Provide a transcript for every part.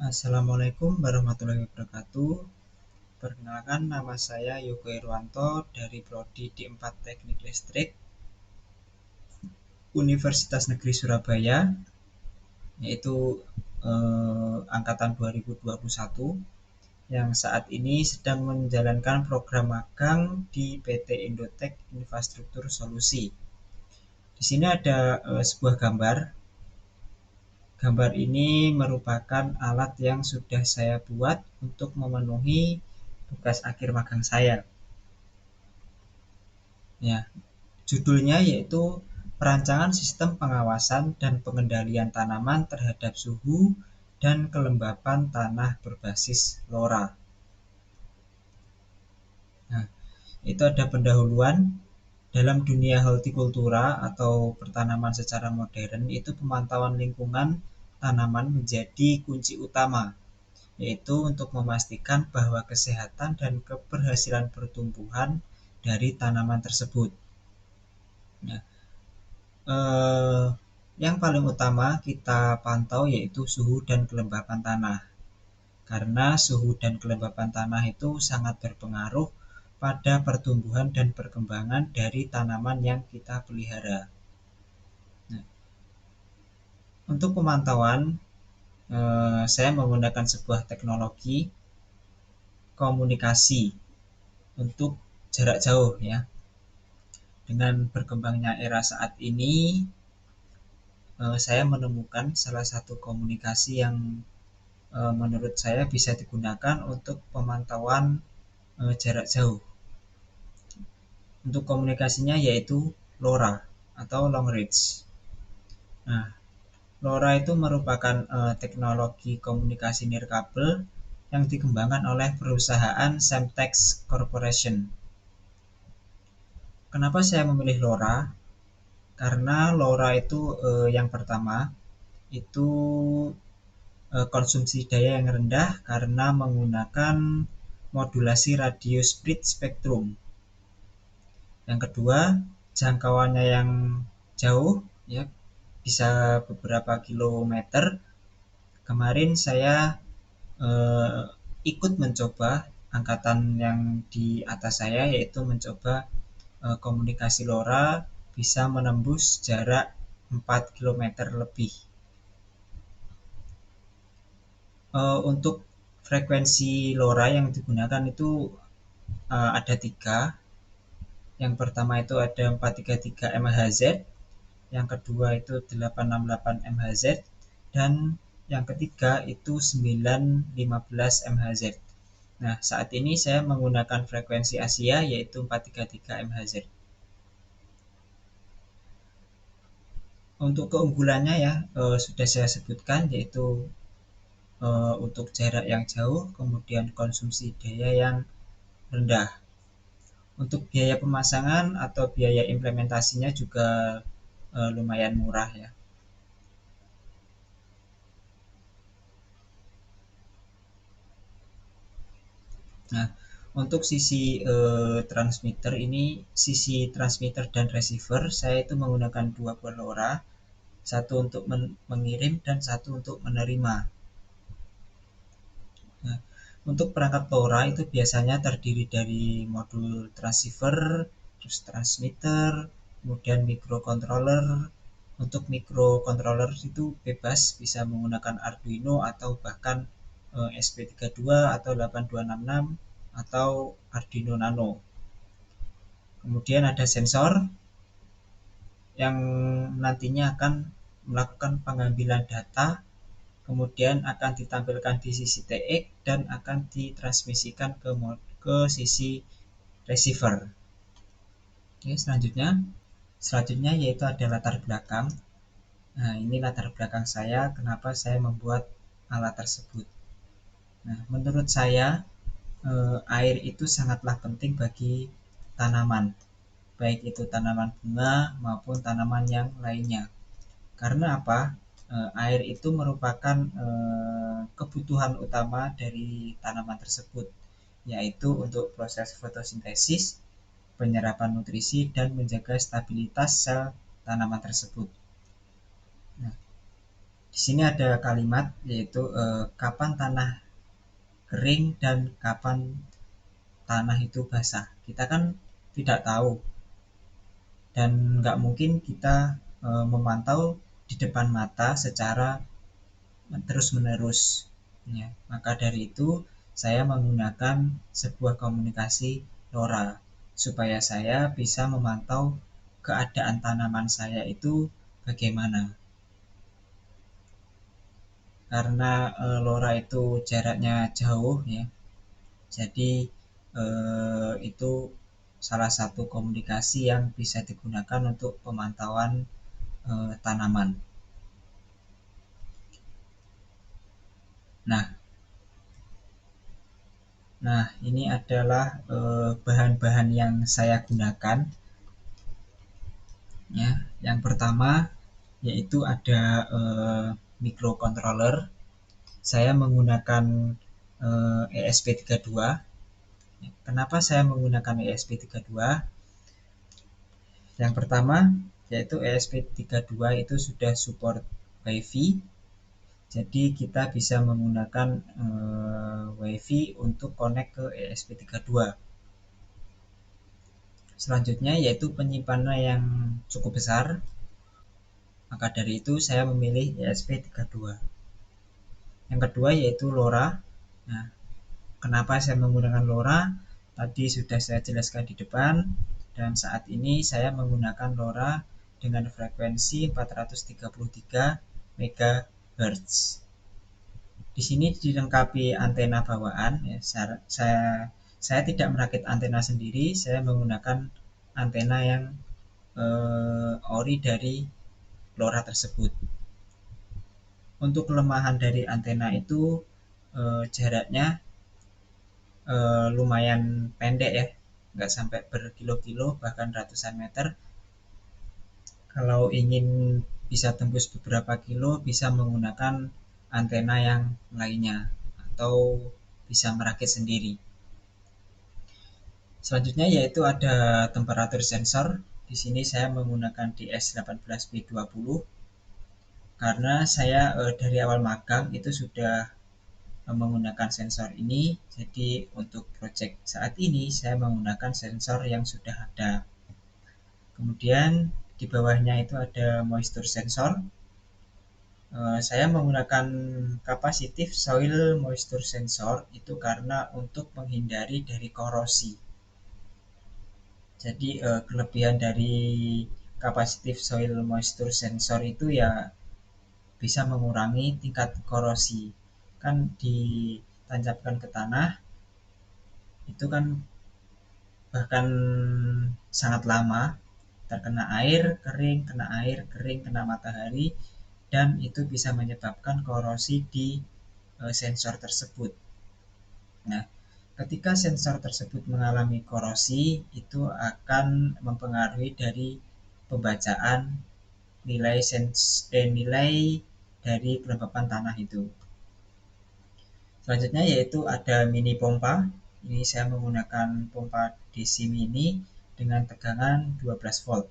Assalamualaikum warahmatullahi wabarakatuh. Perkenalkan, nama saya Yogo Irwanto dari Prodi D4 Teknik Listrik Universitas Negeri Surabaya, yaitu angkatan 2021 yang saat ini sedang menjalankan program magang di PT Indotech Infrastruktur Solusi. Di sini ada sebuah gambar. Gambar ini merupakan alat yang sudah saya buat untuk memenuhi tugas akhir magang saya. Ya, judulnya yaitu perancangan sistem pengawasan dan pengendalian tanaman terhadap suhu dan kelembapan tanah berbasis LoRa. Nah, itu ada pendahuluan. Dalam dunia hortikultura atau pertanaman secara modern, itu pemantauan lingkungan tanaman menjadi kunci utama, yaitu untuk memastikan bahwa kesehatan dan keberhasilan pertumbuhan dari tanaman tersebut. Nah, yang paling utama kita pantau yaitu suhu dan kelembapan tanah. Karena suhu dan kelembapan tanah itu sangat berpengaruh pada pertumbuhan dan perkembangan dari tanaman yang kita pelihara. Nah, untuk pemantauan, saya menggunakan sebuah teknologi komunikasi untuk jarak jauh ya. Dengan berkembangnya era saat ini, saya menemukan salah satu komunikasi yang menurut saya bisa digunakan untuk pemantauan jarak jauh. Untuk komunikasinya yaitu LoRa atau long range. Nah, LoRa itu merupakan teknologi komunikasi nirkabel yang dikembangkan oleh perusahaan Semtex Corporation. Kenapa saya memilih LoRa? Karena LoRa itu yang pertama itu konsumsi daya yang rendah karena menggunakan modulasi radio split spektrum. Yang kedua, jangkauannya yang jauh ya, bisa beberapa kilometer. Kemarin saya ikut mencoba angkatan yang di atas saya, yaitu mencoba komunikasi LoRa bisa menembus jarak 4 kilometer lebih. Untuk frekuensi LoRa yang digunakan itu ada 3. Yang pertama itu ada 433 MHz, yang kedua itu 868 MHz, dan yang ketiga itu 915 MHz. Nah, saat ini saya menggunakan frekuensi Asia yaitu 433 MHz. Untuk keunggulannya ya sudah saya sebutkan, yaitu untuk jarak yang jauh, kemudian konsumsi daya yang rendah. Untuk biaya pemasangan atau biaya implementasinya juga lumayan murah ya. Nah, untuk sisi transmitter ini, sisi transmitter dan receiver, saya itu menggunakan 2 buah LoRa, satu untuk mengirim dan satu untuk menerima. Nah, untuk perangkat LoRa itu biasanya terdiri dari modul transceiver, terus transmitter, kemudian microcontroller. Untuk microcontroller itu bebas, bisa menggunakan Arduino atau bahkan SP32 atau 8266 atau Arduino Nano. Kemudian ada sensor yang nantinya akan melakukan pengambilan data, kemudian akan ditampilkan di sisi TX dan akan ditransmisikan ke sisi receiver. Oke, selanjutnya yaitu ada latar belakang. Nah, ini latar belakang saya, kenapa saya membuat alat tersebut. Nah, menurut saya air itu sangatlah penting bagi tanaman, baik itu tanaman bunga maupun tanaman yang lainnya. Karena apa? Air itu merupakan kebutuhan utama dari tanaman tersebut, yaitu untuk proses fotosintesis, penyerapan nutrisi, dan menjaga stabilitas sel tanaman tersebut. Nah, Di sini ada kalimat yaitu kapan tanah kering dan kapan tanah itu basah. Kita kan tidak tahu dan nggak mungkin kita memantau di depan mata secara terus-menerus. Ya, maka dari itu saya menggunakan sebuah komunikasi LoRa supaya saya bisa memantau keadaan tanaman saya itu bagaimana. Karena LoRa itu jaraknya jauh ya, jadi itu salah satu komunikasi yang bisa digunakan untuk pemantauan tanaman. Nah, ini adalah bahan-bahan yang saya gunakan. Ya, yang pertama yaitu ada microcontroller. Saya menggunakan ESP32. Kenapa saya menggunakan ESP32? Yang pertama yaitu ESP32 itu sudah support WiFi. Jadi kita bisa menggunakan WiFi untuk connect ke ESP32. Selanjutnya yaitu penyimpanan yang cukup besar. Maka dari itu saya memilih ESP32. Yang kedua yaitu LoRa. Nah, kenapa saya menggunakan LoRa? Tadi sudah saya jelaskan di depan, dan saat ini saya menggunakan LoRa dengan frekuensi 433 MHz. Di sini dilengkapi antena bawaan. Ya, saya tidak merakit antena sendiri, saya menggunakan antena yang ori dari LoRa tersebut. Untuk kelemahan dari antena itu jaraknya lumayan pendek ya, nggak sampai berkilo-kilo bahkan ratusan meter. Kalau ingin bisa tembus beberapa kilo bisa menggunakan antena yang lainnya atau bisa merakit sendiri. Selanjutnya yaitu ada temperatur sensor. Di sini saya menggunakan DS18B20 karena saya dari awal magang itu sudah menggunakan sensor ini. Jadi untuk project saat ini saya menggunakan sensor yang sudah ada. Kemudian di bawahnya itu ada moisture sensor. Saya menggunakan capacitive soil moisture sensor itu karena untuk menghindari dari korosi. Jadi kelebihan dari capacitive soil moisture sensor itu ya bisa mengurangi tingkat korosi. Kan ditancapkan ke tanah itu kan bahkan sangat lama terkena air kering, kena air kering, kena matahari, dan itu bisa menyebabkan korosi di sensor tersebut. Nah, ketika sensor tersebut mengalami korosi, itu akan mempengaruhi dari pembacaan nilai dari kelembapan tanah itu. Selanjutnya yaitu ada mini pompa. Ini saya menggunakan pompa DC mini dengan tegangan 12 volt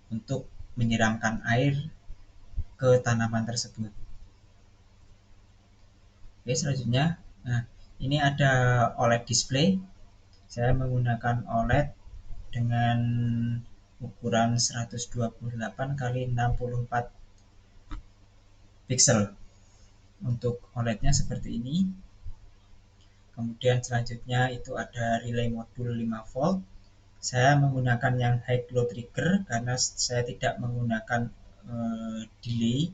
untuk menyiramkan air ke tanaman tersebut. Oke, selanjutnya, nah ini ada OLED display. Saya menggunakan OLED dengan ukuran 128 kali 64 pixel. Untuk OLED-nya seperti ini. Kemudian selanjutnya itu ada relay modul 5 volt. Saya menggunakan yang high glow trigger karena saya tidak menggunakan delay.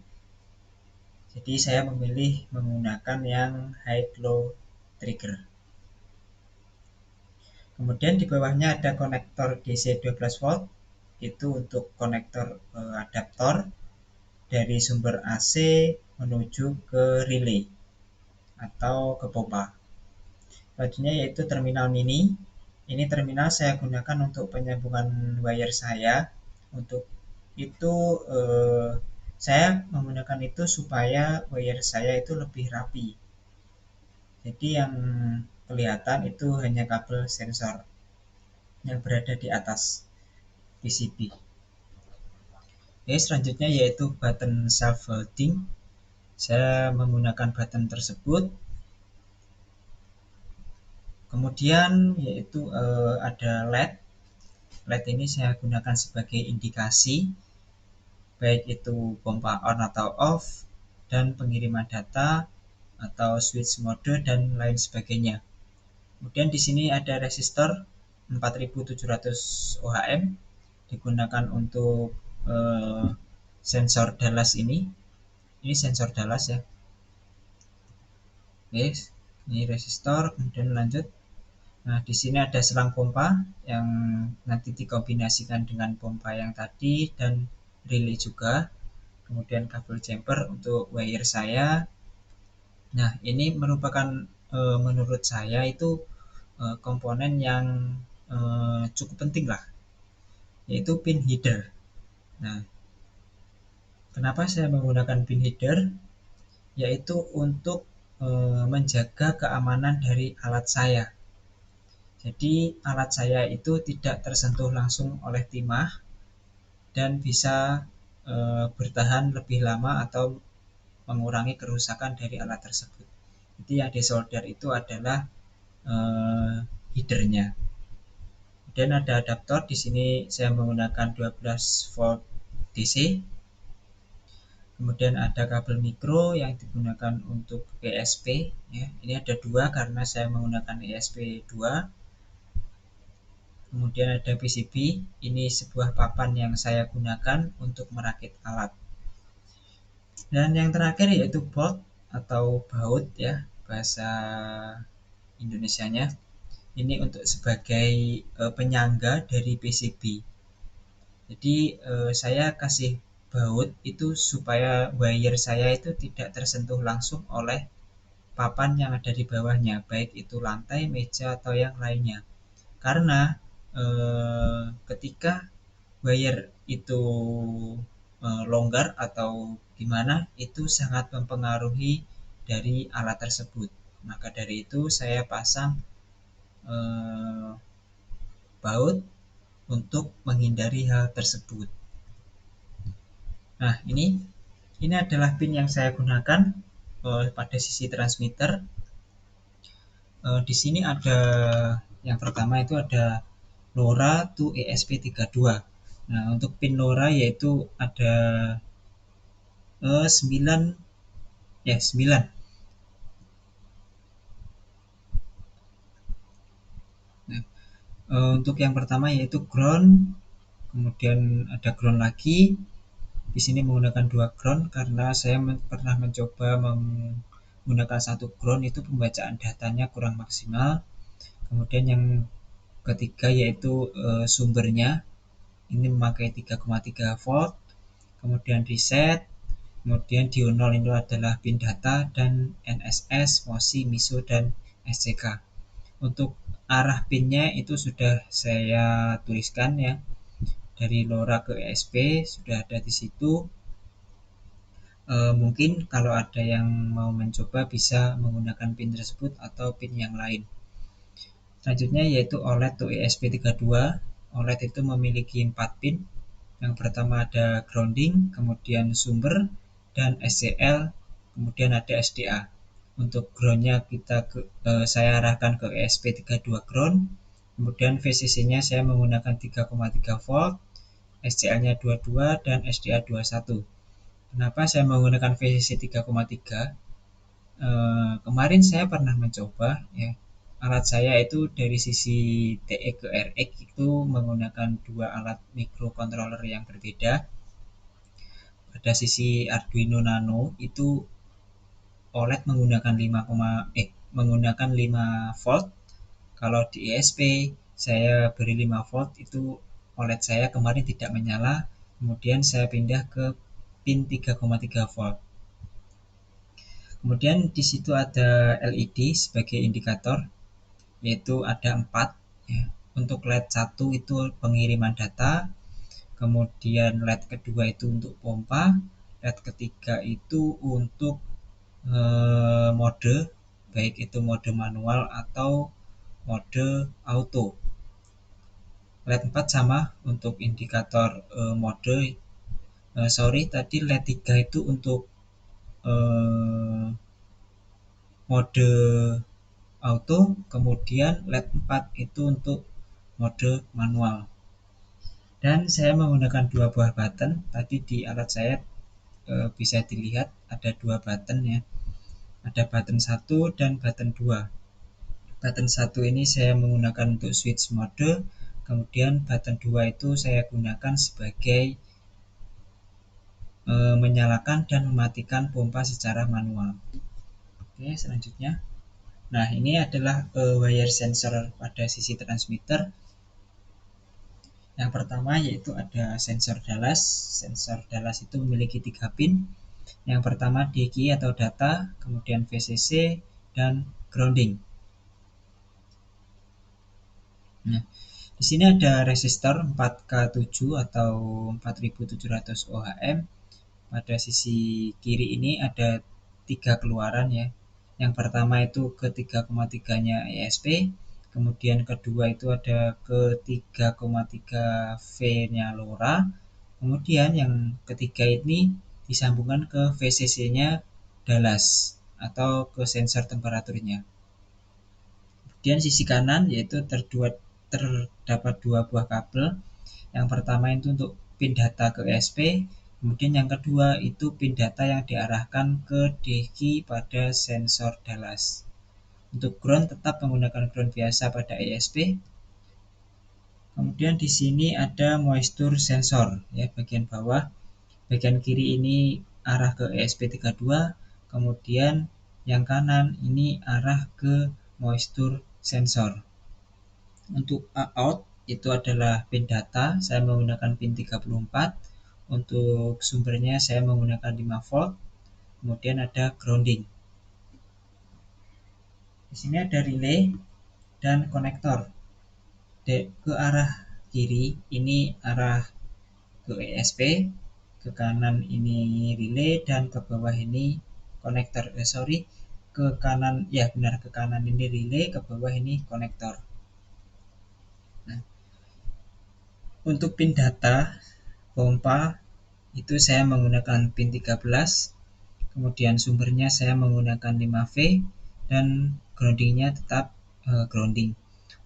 Jadi saya memilih menggunakan yang high glow trigger. Kemudian di bawahnya ada konektor DC 12 volt. Itu untuk konektor adaptor dari sumber AC menuju ke relay atau ke pompa. Selanjutnya yaitu terminal mini. Ini terminal saya gunakan untuk penyambungan wire saya. Untuk itu saya menggunakan itu supaya wire saya itu lebih rapi. Jadi yang kelihatan itu hanya kabel sensor yang berada di atas PCB. Oke, selanjutnya yaitu button self holding. Saya menggunakan button tersebut. Kemudian yaitu ada LED. LED ini saya gunakan sebagai indikasi baik itu pompa on atau off dan pengiriman data atau switch mode dan lain sebagainya. Kemudian di sini ada resistor 4700 ohm digunakan untuk sensor Dallas ini. Ini sensor Dallas ya. Oke, ini resistor, kemudian lanjut. Nah, di sini ada selang pompa yang nanti dikombinasikan dengan pompa yang tadi dan relay juga. Kemudian kabel jumper untuk wire saya. Nah, ini merupakan menurut saya itu komponen yang cukup penting lah, yaitu pin header. Nah, kenapa saya menggunakan pin header? Yaitu untuk menjaga keamanan dari alat saya. Jadi alat saya itu tidak tersentuh langsung oleh timah dan bisa bertahan lebih lama atau mengurangi kerusakan dari alat tersebut. Jadi yang disolder itu adalah headernya. Kemudian ada adaptor. Di sini saya menggunakan 12 volt DC. Kemudian ada kabel mikro yang digunakan untuk ESP. Ya. Ini ada dua karena saya menggunakan ESP2. Kemudian ada PCB. Ini sebuah papan yang saya gunakan untuk merakit alat. Dan yang terakhir yaitu bolt atau baut ya bahasa Indonesianya. Ini untuk sebagai penyangga dari PCB. Jadi saya kasih baut itu supaya wire saya itu tidak tersentuh langsung oleh papan yang ada di bawahnya, baik itu lantai, meja atau yang lainnya. Karena ketika wire itu longgar atau gimana, itu sangat mempengaruhi dari alat tersebut. Maka dari itu saya pasang baut untuk menghindari hal tersebut. Nah, ini adalah pin yang saya gunakan pada sisi transmitter. Di sini ada yang pertama itu ada LoRa to ESP32. Nah, untuk pin LoRa yaitu ada 9 ya 9. Nah, untuk yang pertama yaitu ground, kemudian ada ground lagi. Di sini menggunakan dua ground karena saya pernah mencoba menggunakan satu ground itu pembacaan datanya kurang maksimal. Kemudian yang ketiga yaitu sumbernya ini memakai 3,3 volt. Kemudian reset, kemudian diurnal itu adalah pin data dan NSS, MOSI, MISO dan SCK. Untuk arah pinnya itu sudah saya tuliskan ya. Dari LoRa ke ESP sudah ada di situ. Mungkin kalau ada yang mau mencoba bisa menggunakan pin tersebut atau pin yang lain. Selanjutnya yaitu OLED to ESP32. OLED itu memiliki 4 pin. Yang pertama ada grounding, kemudian sumber, dan SCL, kemudian ada SDA. Untuk groundnya saya arahkan ke ESP32 ground, kemudian VCC-nya saya menggunakan 3,3 volt, SCL-nya 22 dan SDA 21. Kenapa saya menggunakan VCC 3,3? Kemarin saya pernah mencoba ya. Alat saya itu dari sisi TE ke RX itu menggunakan dua alat microcontroller yang berbeda. Pada sisi Arduino Nano itu OLED menggunakan 5 volt. Kalau di ESP saya beri 5 volt itu OLED saya kemarin tidak menyala. Kemudian saya pindah ke pin 3,3 volt. Kemudian di situ ada LED sebagai indikator, yaitu ada 4 ya. Untuk LED 1 itu pengiriman data, kemudian LED kedua itu untuk pompa, LED ketiga itu untuk mode, baik itu mode manual atau mode auto. LED 4 sama untuk indikator mode. Tadi LED 3 itu untuk eh, mode auto, kemudian LED 4 itu untuk mode manual. Dan saya menggunakan dua buah button. Tadi di alat saya bisa dilihat ada dua button ya. Ada button 1 dan button 2. Button 1 ini saya menggunakan untuk switch mode, kemudian button 2 itu saya gunakan sebagai menyalakan dan mematikan pompa secara manual. Oke, selanjutnya. Nah, ini adalah wire sensor pada sisi transmitter. Yang pertama yaitu ada sensor Dallas. Sensor Dallas itu memiliki 3 pin. Yang pertama DG atau data, kemudian VCC, dan grounding. Nah, di sini ada resistor 4K7 atau 4700 ohm. Pada sisi kiri ini ada 3 keluaran ya. Yang pertama itu ke 3,3-nya ESP, kemudian kedua itu ada ke 3,3 V-nya LoRa, kemudian yang ketiga ini disambungkan ke VCC-nya Dallas atau ke sensor temperaturnya. Kemudian sisi kanan yaitu terdapat dua buah kabel. Yang pertama itu untuk pin data ke ESP, kemudian yang kedua itu pin data yang diarahkan ke DG pada sensor Dallas. Untuk ground tetap menggunakan ground biasa pada ESP. Kemudian di sini ada moisture sensor ya, bagian bawah. Bagian kiri ini arah ke ESP32, kemudian yang kanan ini arah ke moisture sensor. Untuk out itu adalah pin data, saya menggunakan pin 34. Untuk sumbernya saya menggunakan 5 volt. Kemudian ada grounding. Di sini ada relay dan konektor. Ke arah kiri ini arah ke ESP, ke kanan ini relay, dan ke bawah ini konektor. Ke kanan ya benar, ke kanan ini relay, ke bawah ini konektor. Nah, untuk pin data pompa itu saya menggunakan pin 13, kemudian sumbernya saya menggunakan 5V, dan groundingnya tetap grounding.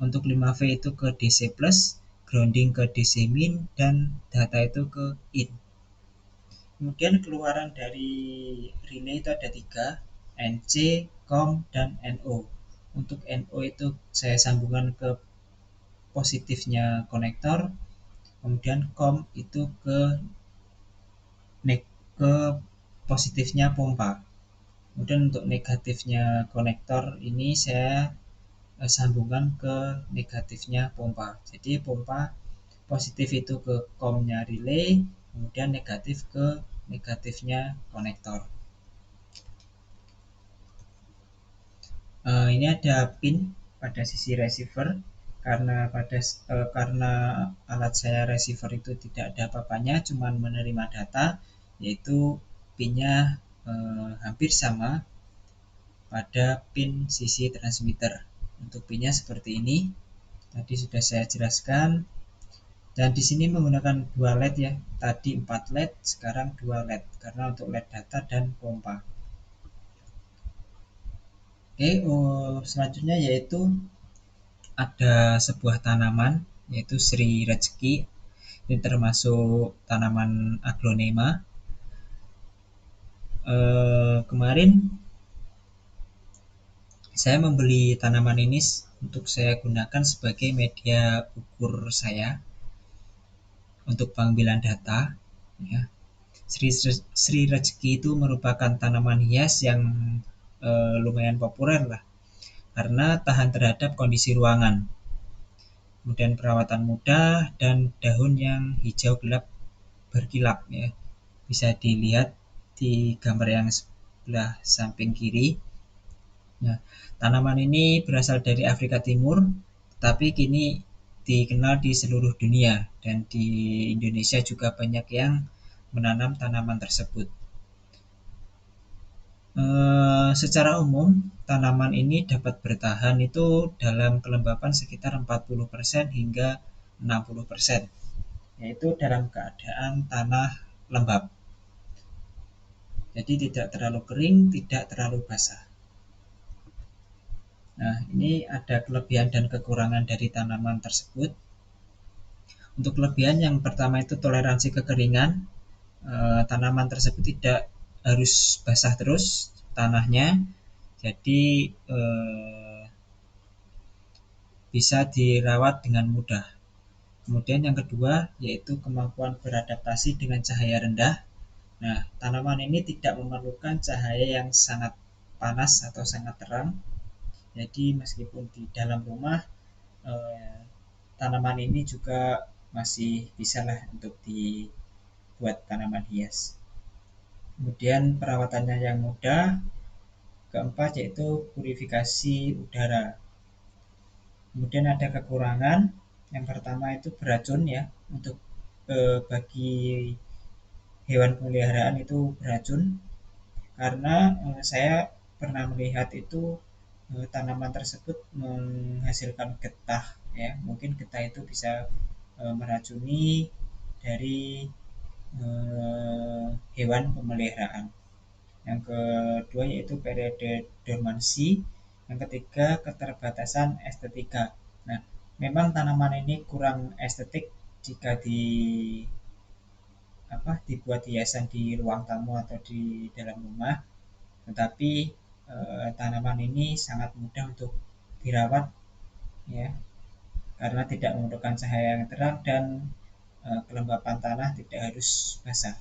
Untuk 5V itu ke DC plus, grounding ke DC min, dan data itu ke in. Kemudian keluaran dari relay itu ada 3, NC, COM, dan NO. Untuk NO itu saya sambungkan ke positifnya konektor, kemudian COM itu ke positifnya pompa. Kemudian untuk negatifnya konektor ini saya sambungkan ke negatifnya pompa. Jadi pompa positif itu ke COM-nya relay, kemudian negatif ke negatifnya konektor. Ini ada pin pada sisi receiver, karena alat saya receiver itu tidak ada apa-apanya, cuma menerima data, yaitu pinnya hampir sama pada pin sisi transmitter. Untuk pinnya seperti ini. Tadi sudah saya jelaskan. Dan di sini menggunakan 2 LED ya. Tadi 4 LED, sekarang 2 LED karena untuk LED data dan pompa. Oke, selanjutnya yaitu ada sebuah tanaman yaitu Sri Rezeki. Ini termasuk tanaman aglonema. Kemarin saya membeli tanaman ini untuk saya gunakan sebagai media ukur saya untuk pengambilan data ya. Sri Rezeki itu merupakan tanaman hias yang lumayan populer lah karena tahan terhadap kondisi ruangan, kemudian perawatan mudah, dan daun yang hijau gelap berkilap ya. Bisa dilihat di gambar yang sebelah samping kiri. Nah, tanaman ini berasal dari Afrika Timur, tapi kini dikenal di seluruh dunia, dan di Indonesia juga banyak yang menanam tanaman tersebut. Secara umum, tanaman ini dapat bertahan itu dalam kelembapan sekitar 40% hingga 60%, yaitu dalam keadaan tanah lembab. Jadi tidak terlalu kering, tidak terlalu basah. Nah, ini ada kelebihan dan kekurangan dari tanaman tersebut. Untuk kelebihan yang pertama itu toleransi kekeringan. Tanaman tersebut tidak harus basah terus tanahnya, jadi bisa dirawat dengan mudah. Kemudian yang kedua yaitu kemampuan beradaptasi dengan cahaya rendah. Nah, tanaman ini tidak memerlukan cahaya yang sangat panas atau sangat terang. Jadi meskipun di dalam rumah, tanaman ini juga masih bisa lah untuk dibuat tanaman hias. Kemudian perawatannya yang mudah. Keempat yaitu purifikasi udara. Kemudian ada kekurangan. Yang pertama itu beracun ya. Untuk bagi hewan peliharaan itu beracun. Karena saya pernah melihat itu tanaman tersebut menghasilkan getah ya. Mungkin getah itu bisa meracuni dari hewan pemeliharaan. Yang kedua yaitu periode dormansi. Yang ketiga keterbatasan estetika. Nah, memang tanaman ini kurang estetik jika dibuat hiasan di ruang tamu atau di dalam rumah, tetapi tanaman ini sangat mudah untuk dirawat ya, karena tidak memerlukan cahaya yang terang dan kelembapan tanah tidak harus basah.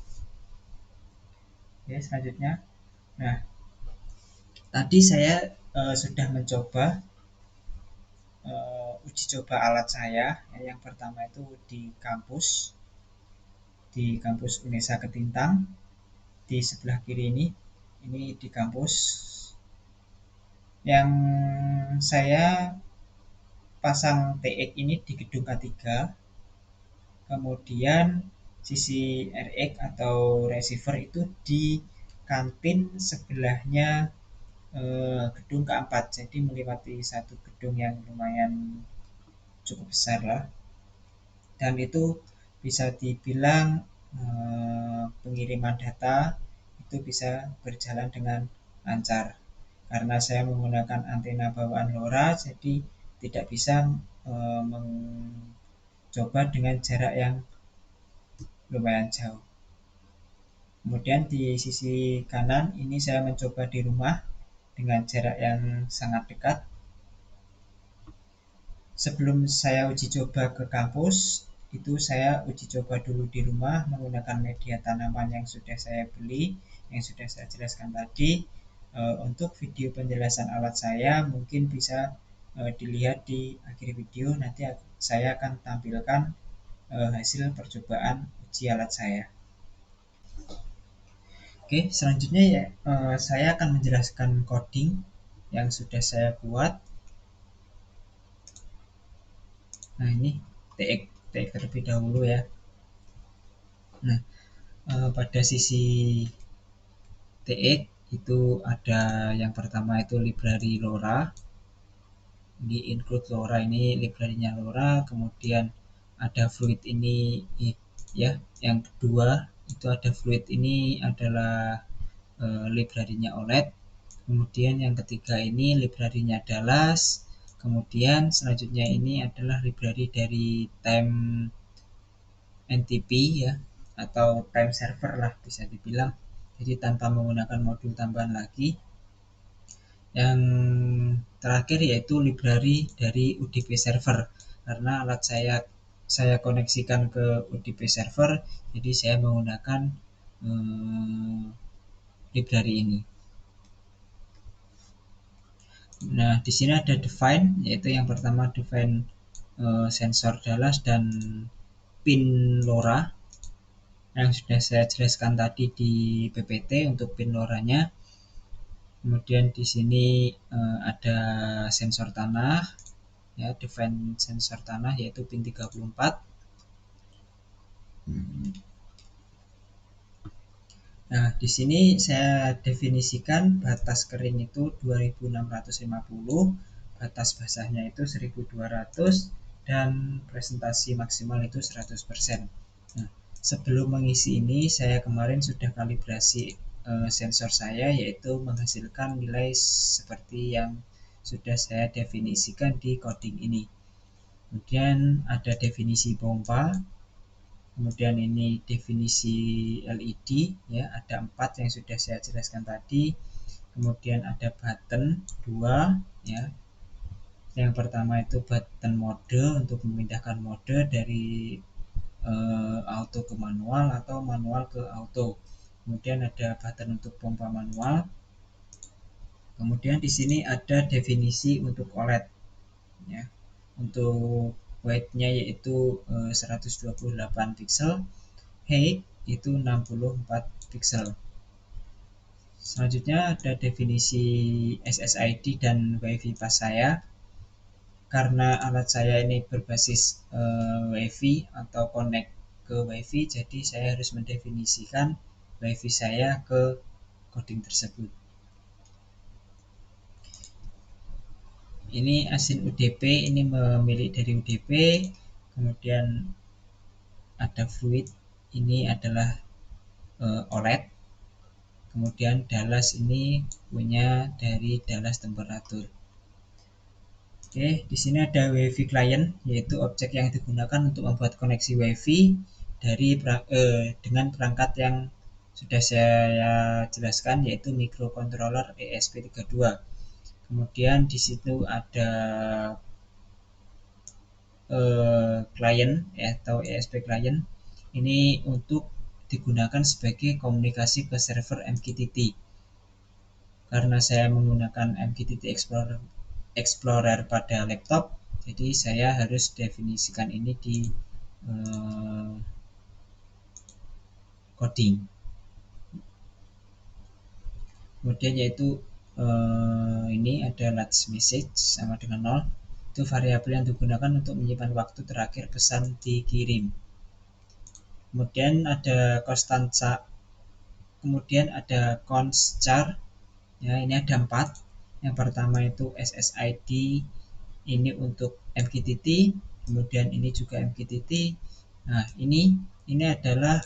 Oke, selanjutnya. Nah, tadi saya sudah mencoba uji coba alat saya. Yang pertama itu di kampus Unesa Ketintang di sebelah kiri ini di kampus yang saya pasang TX ini di gedung K3, kemudian sisi RX atau receiver itu di kantin sebelahnya gedung K4, jadi melewati satu gedung yang lumayan cukup besar lah, dan itu bisa dibilang pengiriman data itu bisa berjalan dengan lancar karena saya menggunakan antena bawaan LoRa, jadi tidak bisa mencoba dengan jarak yang lumayan jauh. Kemudian di sisi kanan ini saya mencoba di rumah dengan jarak yang sangat dekat. Sebelum saya uji coba ke kampus, itu saya uji coba dulu di rumah menggunakan media tanaman yang sudah saya beli, yang sudah saya jelaskan tadi. Untuk video penjelasan alat saya mungkin bisa dilihat di akhir video. Nanti saya akan tampilkan hasil percobaan uji alat saya. Oke, selanjutnya ya saya akan menjelaskan coding yang sudah saya buat. Nah, ini TX terlebih dahulu ya. Nah, pada sisi TX itu ada yang pertama itu library LoRa. Di include LoRa ini library-nya LoRa, kemudian ada fluid ini ya. Yang kedua itu ada fluid ini adalah library-nya OLED. Kemudian yang ketiga ini library-nya Dallas. Kemudian selanjutnya ini adalah library dari time NTP ya, atau time server lah bisa dibilang, jadi tanpa menggunakan modul tambahan lagi. Yang terakhir yaitu library dari UDP server, karena alat saya koneksikan ke UDP server, jadi saya menggunakan library ini. Nah, di sini ada define, yaitu yang pertama define sensor Dallas dan pin LoRa yang sudah saya jelaskan tadi di PPT untuk pin LoRa-nya. Kemudian di sini ada sensor tanah ya, define sensor tanah yaitu pin 34. Nah, di sini saya definisikan batas kering itu 2650, batas basahnya itu 1200, dan presentasi maksimal itu 100%. Nah, sebelum mengisi ini saya kemarin sudah kalibrasi sensor saya, yaitu menghasilkan nilai seperti yang sudah saya definisikan di coding ini. Kemudian ada definisi pompa, kemudian ini definisi LED, ya ada 4 yang sudah saya jelaskan tadi. Kemudian ada button 2, ya. Yang pertama itu button mode untuk memindahkan mode dari auto ke manual atau manual ke auto. Kemudian ada button untuk pompa manual. Kemudian di sini ada definisi untuk OLED, ya. Untuk width-nya yaitu 128 pixel, height itu 64 pixel. Selanjutnya ada definisi SSID dan WiFi pas saya. Karena alat saya ini berbasis WiFi atau connect ke WiFi, jadi saya harus mendefinisikan WiFi saya ke coding tersebut. Ini asin UDP, ini memilih dari UDP. Kemudian ada fluid, ini adalah OLED. Kemudian Dallas ini punya dari Dallas temperatur. Oke, di sini ada WiFi client, yaitu objek yang digunakan untuk membuat koneksi WiFi dengan perangkat yang sudah saya jelaskan, yaitu microcontroller ESP32. Kemudian di situ ada client, atau ESP client. Ini untuk digunakan sebagai komunikasi ke server MQTT. Karena saya menggunakan MQTT Explorer pada laptop, jadi saya harus definisikan ini di coding. Kemudian yaitu ini ada last message sama dengan 0. Itu variabel yang digunakan untuk menyimpan waktu terakhir pesan dikirim. Kemudian ada constanza, kemudian ada const char, ya ini ada 4. Yang pertama itu SSID, ini untuk MQTT, kemudian ini juga MQTT. Nah, ini adalah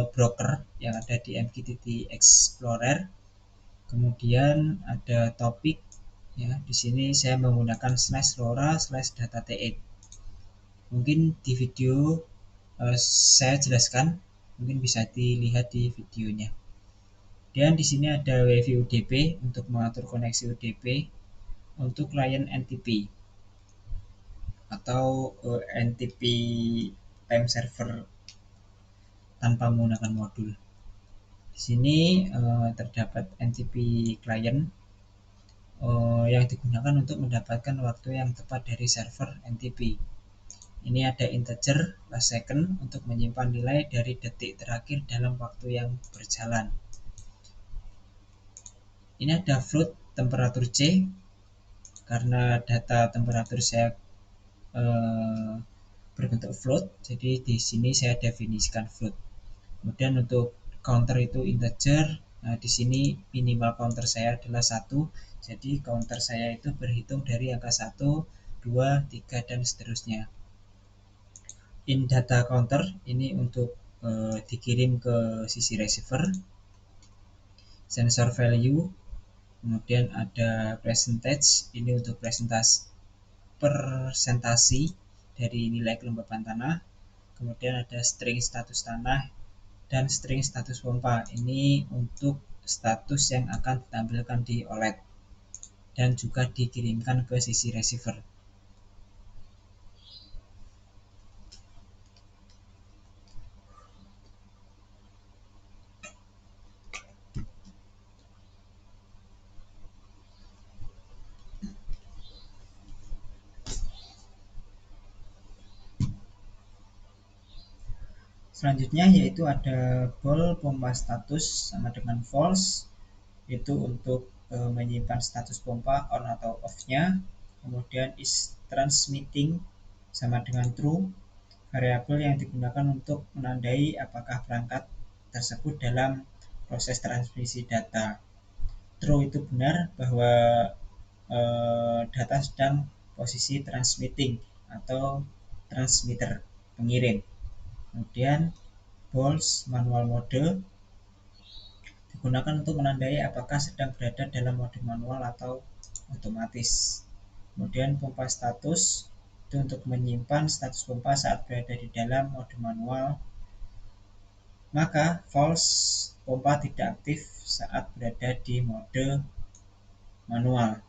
broker yang ada di MQTT Explorer. Kemudian ada topik, ya di sini saya menggunakan /LoRa/data-T8. Mungkin di video saya jelaskan, mungkin bisa dilihat di videonya. Dan di sini ada WiFi UDP untuk mengatur koneksi UDP untuk klien NTP atau NTP time server tanpa menggunakan modul. Di sini terdapat NTP client yang digunakan untuk mendapatkan waktu yang tepat dari server NTP. Ini ada integer last second untuk menyimpan nilai dari detik terakhir dalam waktu yang berjalan. Ini ada float temperatur C, karena data temperatur saya berbentuk float, jadi di sini saya definisikan float. Kemudian untuk counter itu integer. Nah, di sini minimal counter saya adalah 1, jadi counter saya itu berhitung dari angka 1, 2, 3, dan seterusnya. In data counter ini untuk dikirim ke sisi receiver. Sensor value, kemudian ada percentage, ini untuk persentasi dari nilai kelembapan tanah. Kemudian ada string status tanah dan string status pompa, ini untuk status yang akan ditampilkan di OLED dan juga dikirimkan ke sisi receiver. Selanjutnya yaitu ada ball pompa status sama dengan false, itu untuk menyimpan status pompa on atau off-nya. Kemudian is transmitting sama dengan true, variabel yang digunakan untuk menandai apakah perangkat tersebut dalam proses transmisi data. True itu benar bahwa data sedang posisi transmitting atau transmitter, pengirim. Kemudian false manual mode, digunakan untuk menandai apakah sedang berada dalam mode manual atau otomatis. Kemudian pompa status itu untuk menyimpan status pompa saat berada di dalam mode manual. Maka false, pompa tidak aktif saat berada di mode manual.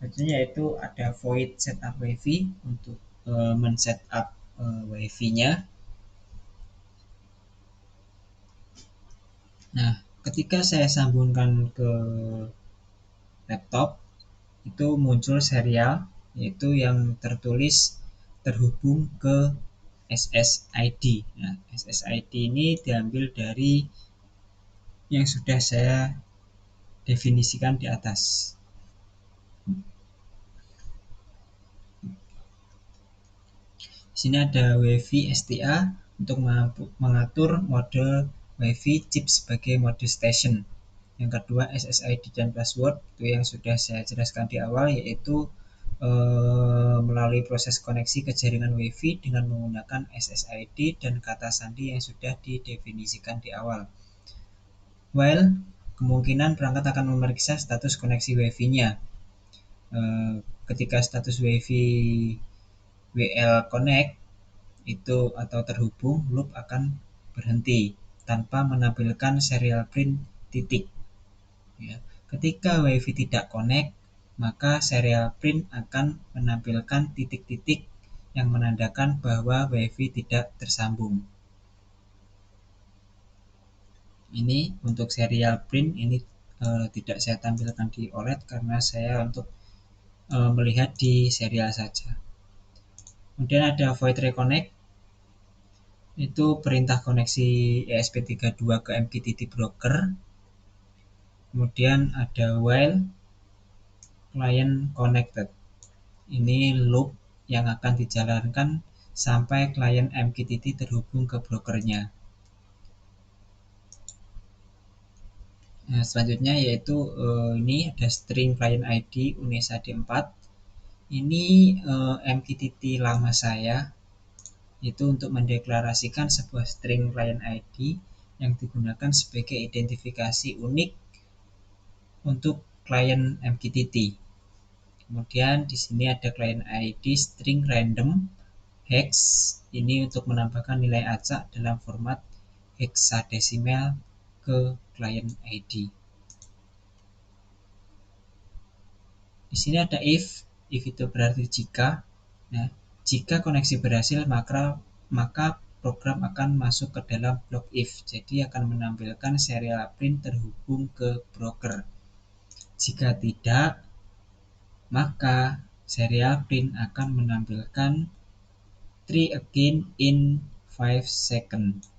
Tentunya yaitu ada void setup wifi untuk men-setup wifi-nya. Nah, ketika saya sambungkan ke laptop, itu muncul serial yaitu yang tertulis terhubung ke SSID. Nah, SSID ini diambil dari yang sudah saya definisikan di atas. Di sini ada WiFi STA untuk mengatur mode WiFi chip sebagai mode station. Yang kedua SSID dan password itu yang sudah saya jelaskan di awal, yaitu melalui proses koneksi ke jaringan WiFi dengan menggunakan SSID dan kata sandi yang sudah didefinisikan di awal. While kemungkinan perangkat akan memeriksa status koneksi WiFi-nya. Ketika status WiFi WL Connect itu atau terhubung, loop akan berhenti tanpa menampilkan serial print titik. Ya. Ketika WiFi tidak connect, maka serial print akan menampilkan titik-titik yang menandakan bahwa WiFi tidak tersambung. Ini untuk serial print ini tidak saya tampilkan di OLED karena saya untuk melihat di serial saja. Kemudian ada void reconnect, itu perintah koneksi ESP32 ke MQTT broker. Kemudian ada while client connected, ini loop yang akan dijalankan sampai klien MQTT terhubung ke brokernya. Nah, selanjutnya yaitu ini ada string client ID UNESA D4. Ini MQTT lama saya, itu untuk mendeklarasikan sebuah string client ID yang digunakan sebagai identifikasi unik untuk klien MQTT. Kemudian di sini ada client ID string random hex, ini untuk menambahkan nilai acak dalam format hexadesimal ke client ID. Di sini ada if itu berarti jika. Nah, jika koneksi berhasil maka program akan masuk ke dalam blok if, jadi akan menampilkan serial print terhubung ke broker. Jika tidak, maka serial print akan menampilkan try again in 5 seconds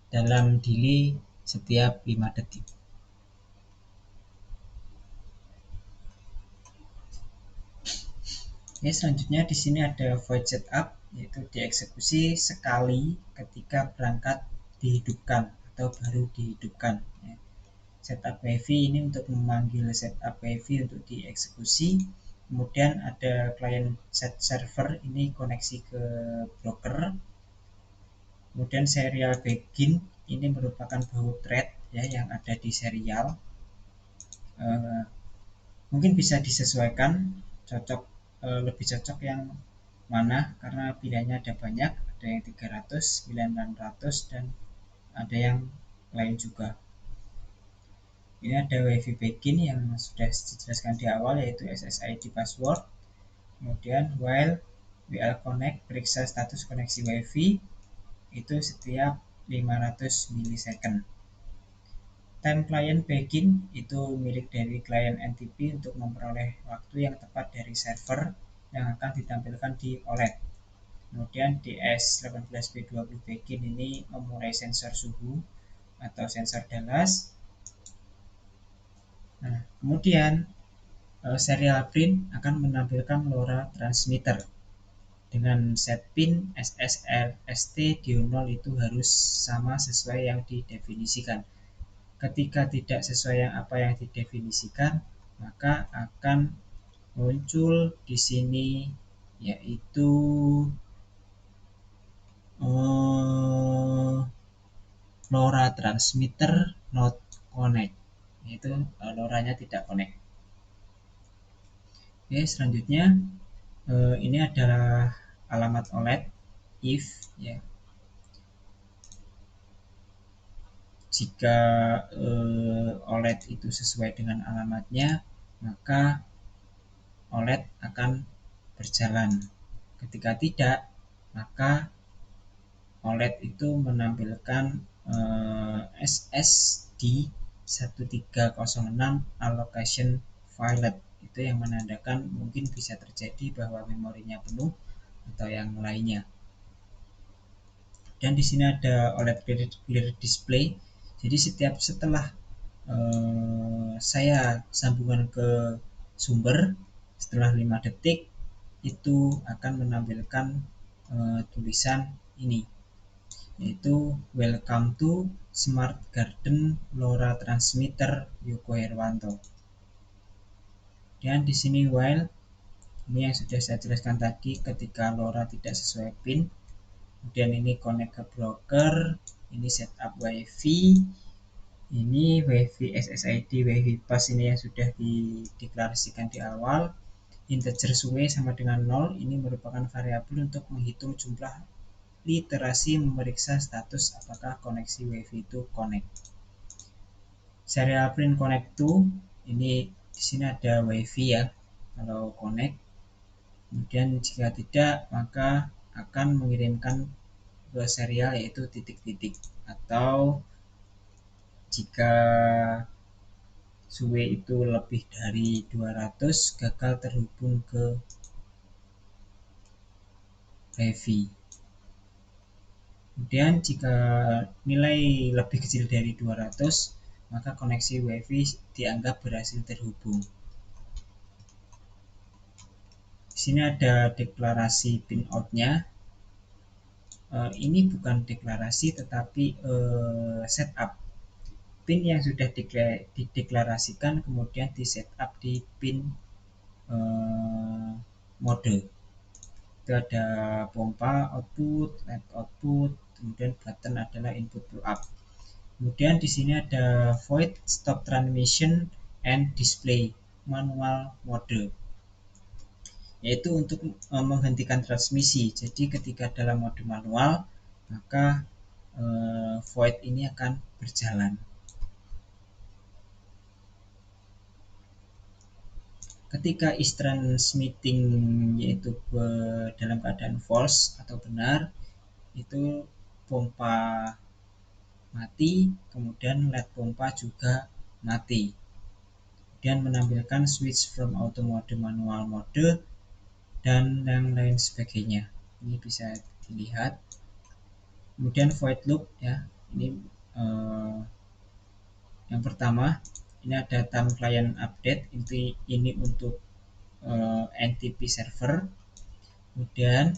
dalam delay setiap 5 detik. Oke, selanjutnya di sini ada void setup, yaitu dieksekusi sekali ketika perangkat dihidupkan atau baru dihidupkan. Setup WiFi ini untuk memanggil setup WiFi untuk dieksekusi. Kemudian ada client set server, ini koneksi ke broker. Kemudian serial begin, ini merupakan baud rate ya yang ada di serial. Mungkin bisa disesuaikan, lebih cocok yang mana karena pilihannya ada banyak, ada yang 300, 900 dan ada yang lain juga. Ini ada WiFi begin yang sudah dijelaskan di awal, yaitu SSID password. Kemudian while WL connect, periksa status koneksi WiFi itu setiap 500 milisecond. Time client begin itu milik dari klien NTP untuk memperoleh waktu yang tepat dari server yang akan ditampilkan di OLED. Kemudian DS18B20 begin ini memulai sensor suhu atau sensor Dallas. Nah, kemudian serial print akan menampilkan LoRa transmitter dengan set pin SSRST di 0 itu harus sama sesuai yang didefinisikan. Ketika tidak sesuai apa yang didefinisikan, maka akan muncul di sini yaitu LoRa transmitter not connect, yaitu LoRa-nya tidak connect. Oke, selanjutnya ini adalah alamat OLED. If ya, jika OLED itu sesuai dengan alamatnya, maka OLED akan berjalan. Ketika tidak, maka OLED itu menampilkan SSD 1306 allocation violet. Itu yang menandakan mungkin bisa terjadi bahwa memorinya penuh atau yang lainnya. Dan di sini ada OLED clear display. Jadi setelah saya sambungan ke sumber, setelah 5 detik itu akan menampilkan tulisan ini, yaitu welcome to Smart Garden LoRa Transmitter Yoko Herwanto. Dan di sini while, ini yang sudah saya jelaskan tadi, ketika LoRa tidak sesuai pin. Kemudian ini connect ke broker, ini setup WiFi, ini WiFi SSID, WiFi pass ini yang sudah dideklarasikan di awal. Integer suwe sama dengan 0, ini merupakan variabel untuk menghitung jumlah literasi memeriksa status apakah koneksi WiFi itu connect. Serial print connect to, ini di sini ada WiFi ya kalau connect. Kemudian jika tidak, maka akan mengirimkan ke serial yaitu titik-titik, atau jika suwe itu lebih dari 200 gagal terhubung ke WiFi. Kemudian jika nilai lebih kecil dari 200, maka koneksi WiFi dianggap berhasil terhubung. Di sini ada deklarasi pinout-nya. Ini bukan deklarasi tetapi setup. Pin yang sudah dideklarasikan kemudian di setup di pin mode. Itu ada pompa output, LED output, kemudian button adalah input pull up. Kemudian di sini ada void stop transmission and display manual mode, yaitu untuk menghentikan transmisi. Jadi ketika dalam mode manual, maka void ini akan berjalan. Ketika is transmitting, yaitu dalam keadaan false atau benar, itu pompa mati, kemudian LED pompa juga mati, dan menampilkan switch from auto mode manual mode dan yang lain sebagainya. Ini bisa dilihat. Kemudian void loop ya, ini yang pertama, ini ada time client update, ini untuk NTP server. Kemudian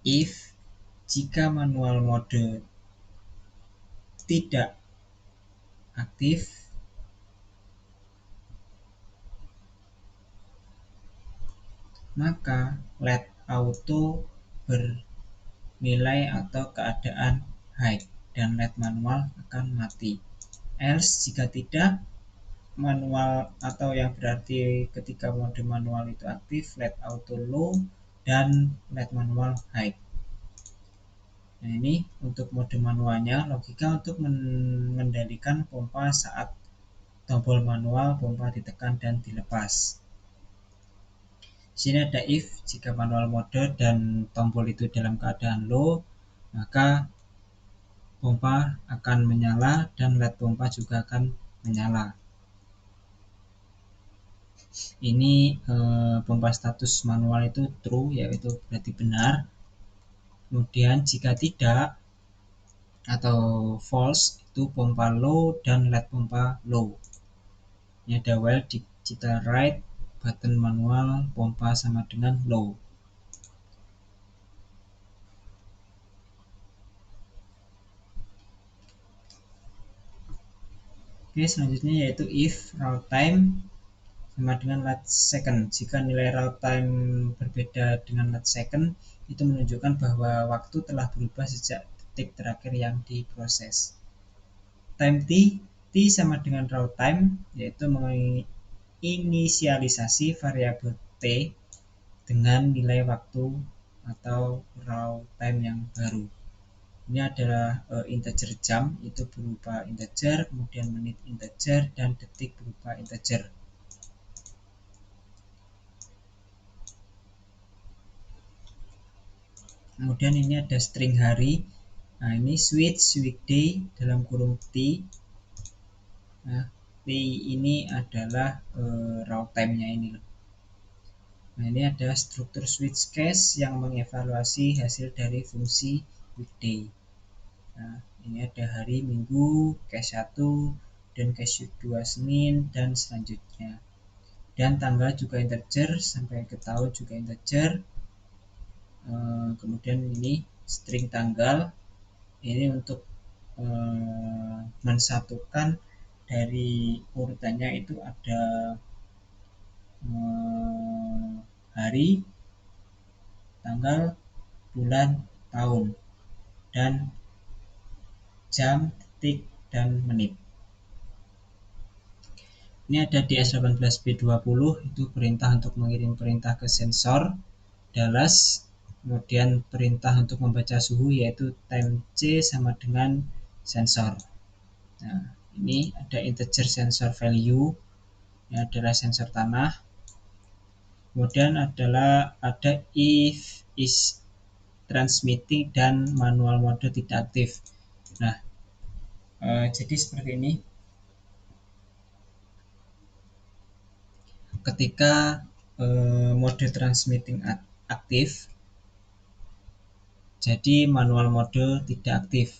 if jika manual mode tidak aktif, maka LED auto bernilai atau keadaan high dan LED manual akan mati. Else jika tidak, manual atau yang berarti ketika mode manual itu aktif, LED auto low dan LED manual high. Nah, ini untuk mode manualnya, logika untuk mengendalikan pompa saat tombol manual pompa ditekan dan dilepas. Di sini ada if jika manual mode dan tombol itu dalam keadaan low, maka pompa akan menyala dan LED pompa juga akan menyala. Ini pompa status manual itu true, yaitu berarti benar. Kemudian jika tidak atau false, itu pompa low dan LED pompa low. Ini ada while digital write button manual pompa sama dengan low. Oke, selanjutnya yaitu if route time sama dengan last second. Jika nilai route time berbeda dengan last second, itu menunjukkan bahwa waktu telah berubah sejak detik terakhir yang diproses. time t sama dengan raw time, yaitu menginisialisasi variabel t dengan nilai waktu atau raw time yang baru. Ini adalah integer jam, itu berupa integer, kemudian menit integer, dan detik berupa integer. Kemudian ini ada string hari. Nah, ini switch weekday dalam kurung t. Nah, t ini adalah raw time-nya ini. Nah, ini ada struktur switch case yang mengevaluasi hasil dari fungsi weekday. Nah, ini ada hari Minggu, case 1, dan case 2 Senin, dan selanjutnya. Dan tanggal juga integer, sampai ke tahun juga integer. Kemudian ini string tanggal, ini untuk mensatukan dari urutannya itu ada hari, tanggal, bulan, tahun, dan jam, detik, dan menit. Ini ada di S18B20, itu perintah untuk mengirim perintah ke sensor Dallas, kemudian perintah untuk membaca suhu yaitu time C sama dengan sensor. Nah, ini ada integer sensor value, ini adalah sensor tanah. Kemudian ada if is transmitting dan manual mode tidak aktif. Nah, jadi seperti ini. Ketika mode transmitting aktif, jadi manual mode tidak aktif.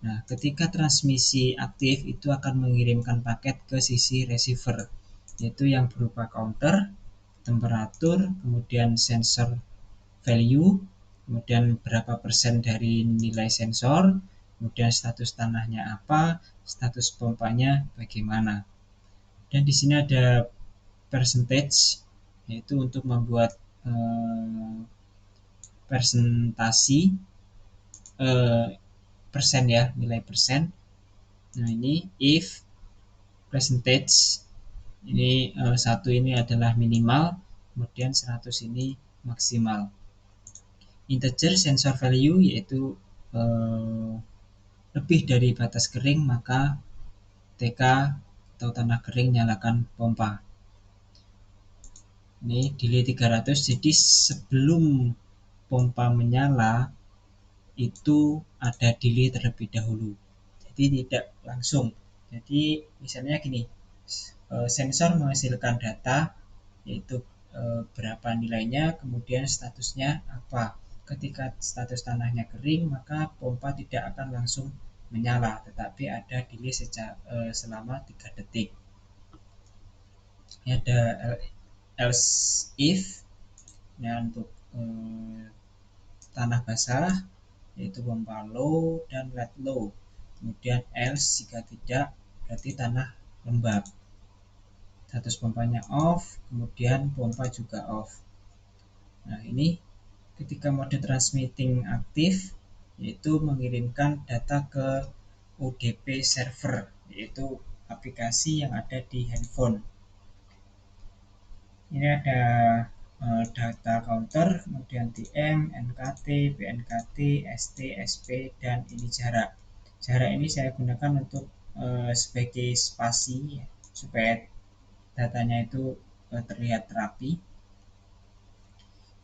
Nah, ketika transmisi aktif itu akan mengirimkan paket ke sisi receiver, yaitu yang berupa counter, temperatur, kemudian sensor value, kemudian berapa persen dari nilai sensor, kemudian status tanahnya apa, status pompanya bagaimana. Dan di sini ada percentage, yaitu untuk membuat presentasi persen ya, nilai persen. Nah, ini if percentage, ini satu ini adalah minimal, kemudian 100 ini maksimal. Integer sensor value yaitu lebih dari batas kering, maka TK atau tanah kering nyalakan pompa. Ini delay 300, jadi sebelum pompa menyala itu ada delay terlebih dahulu, jadi tidak langsung. Jadi misalnya gini, sensor menghasilkan data yaitu berapa nilainya, kemudian statusnya apa. Ketika status tanahnya kering, maka pompa tidak akan langsung menyala, tetapi ada delay selama 3 detik. Ini ada else if, ya, untuk tanah basah yaitu pompa low dan let low. Kemudian else jika tidak, berarti tanah lembab, status pompanya off, kemudian pompa juga off. Nah, ini ketika mode transmitting aktif, yaitu mengirimkan data ke UDP server, yaitu aplikasi yang ada di handphone. Ini ada data counter, kemudian TM, NKT, BNKT, ST, SP, dan ini jarak. Jarak ini saya gunakan untuk sebagai spasi ya, supaya datanya itu terlihat rapi.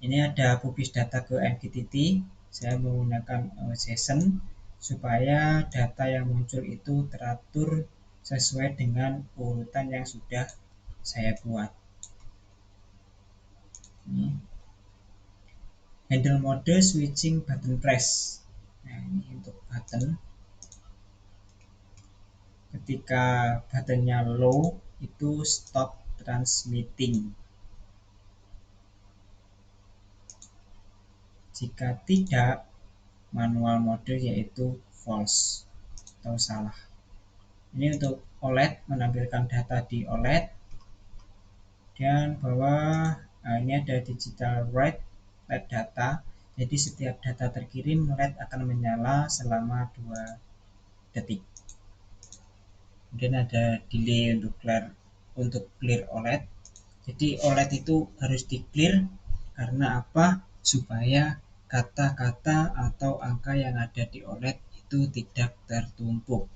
Ini ada publish data ke MQTT, saya menggunakan JSON supaya data yang muncul itu teratur sesuai dengan urutan yang sudah saya buat. Ini handle mode switching button press. Nah, ini untuk button. Ketika buttonnya low itu stop transmitting. Jika tidak, manual mode yaitu false atau salah. Ini untuk OLED, menampilkan data di OLED. Dan bawah, nah ini ada digital write LED data. Jadi setiap data terkirim, LED akan menyala selama 2 detik. kemudian ada delay untuk clear OLED. Jadi OLED itu harus di clear karena apa? Supaya kata-kata atau angka yang ada di OLED itu tidak tertumpuk.